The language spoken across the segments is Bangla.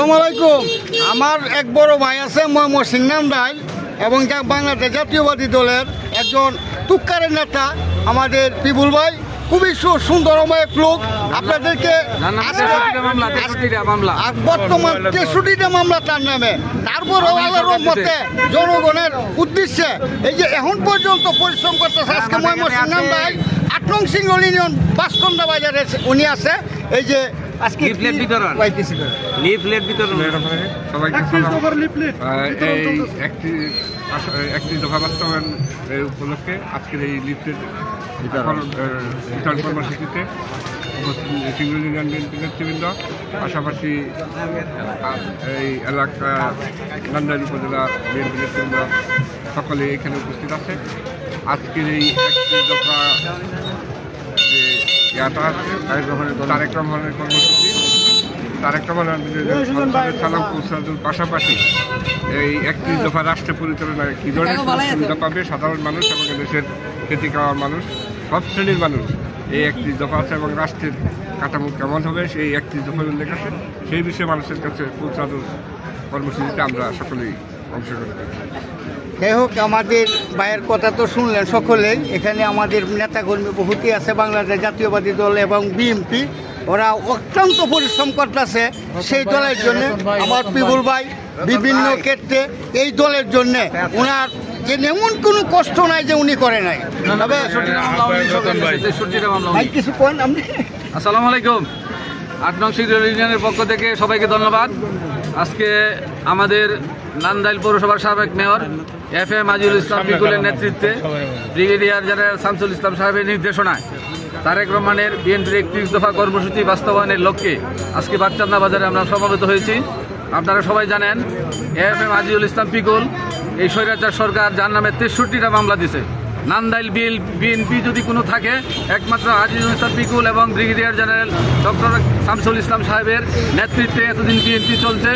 আসসালামু আলাইকুম। আমার এক বড় ভাই আছে মোহাম্মদ সিংনাম রায় এবং বাংলাদেশ জাতীয়বাদী দলের একজন তুক্কারের নেতা আমাদের পিবুল ভাই, খুবই সুন্দরময় এক লোক। আপনাদেরকে বর্তমান 63টা মামলা তার নামে, তারপরও আল্লাহর রহমতে জনগণের উদ্দেশ্যে এই যে এখন পর্যন্ত পরিশ্রম করতেছে। আজকে মোহাম্মদ সিংনাম রায় 8 নং সিংহল ইউনিয়ন বাসকন্দা বাজারে উনি আছে। এই যে আজকে লিফলেট বিতরণ একটি দফা বাস্তবায়ন উপলক্ষে আজকের এই লিফলেট বিতরণ কর্মসূচিতে সিংহল ইউনিয়ন বিএনপি নেতৃবৃন্দ, পাশাপাশি এই এলাকা নান্দাইল উপজেলা বিএনপি নেতৃবৃন্দ সকলে এখানে উপস্থিত আছে। আজকের এই একটি দফা যে ইয়াটা আছে তারেক রহমানের কর্মসূচি, তারেক রহমানের সালাম পৌঁছানোর পাশাপাশি এই 31 দফা রাষ্ট্র পরিচালনায় কী ধরনের সুবিধা পাবে সাধারণ মানুষ এবং দেশের খেতে খাওয়ার মানুষ, সব শ্রেণীর মানুষ। এই 31 দফা আছে এবং রাষ্ট্রের কাঠামো কেমন হবে সেই 31 দফার উল্লেখ আছে, সেই বিষয়ে মানুষের কাছে পৌঁছানোর কর্মসূচিতে আমরা সকলেই অংশগ্রহণ করছি। যাই হোক, আমাদের ভাইয়ের কথা তো শুনলেন সকলেই। এখানে আমাদের নেতাকর্মী বহুতই আছে বাংলাদেশ জাতীয়বাদী দল এবং বিএনপি, ওরা অত্যন্ত পরিশ্রম করতেছে সেই দলের জন্য। আমার পিবুল ভাই বিভিন্ন ক্ষেত্রে এই দলের জন্য ওনার যে এমন কোনো কষ্ট নাই যে উনি করে নাই। তবে কিছু কোন আপনি? আসসালামু আলাইকুম। 8 নং সিংহল ইউনিয়নের পক্ষ থেকে সবাইকে ধন্যবাদ। আজকে আমাদের নান্দাইল পৌরসভার সাবেক মেয়র FM আজিজুল ইসলাম পিকুলের নেতৃত্বে ব্রিগেডিয়ার জেনারেল শামসুল ইসলাম সাহেবের নির্দেশনায় তারেক রহমানের বিএনপির 31 দফা কর্মসূচি বাস্তবায়নের লক্ষ্যে আজকে বাচ্চান্না বাজারে আমরা সমবেত হয়েছি। আপনারা সবাই জানেন FM আজিজুল ইসলাম পিকুল এই স্বৈরাচার সরকার যার নামে 63টা মামলা দিছে। নান্দাইল বিএনপি যদি কোনো থাকে একমাত্র আজিজুল ইসলাম পিকুল এবং brigadier general doctor Shamsul Islam সাহেবের নেতৃত্বে এতদিন বিএনপি চলছে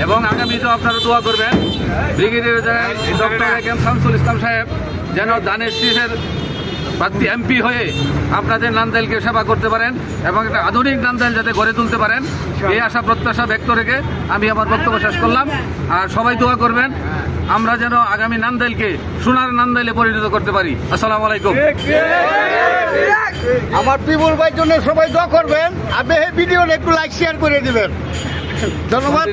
এবং আগামীতেও আপনারা দোয়া করবেন brigadier general doctor AM Shamsul Islam সাহেব যেন ধানের শীষের প্রার্থী MP হয়ে আপনাদের নান্দাইলকে সেবা করতে পারেন এবং একটা আধুনিক নান্দাইল যাতে গড়ে তুলতে পারেন, এই আশা প্রত্যাশা ব্যক্ত রেখে আমি আমার বক্তব্য শেষ করলাম। আর সবাই দোয়া করবেন আমরা যেন আগামী নান্দাইলকে সোনার নান্দাইলে পরিণত করতে পারি। আসসালামু আলাইকুম। আমার পিবুল ভাইয়ের জন্য সবাই দোয়া করবেন, আর ভিডিওটা একটু লাইক শেয়ার করে দিবেন। ধন্যবাদ।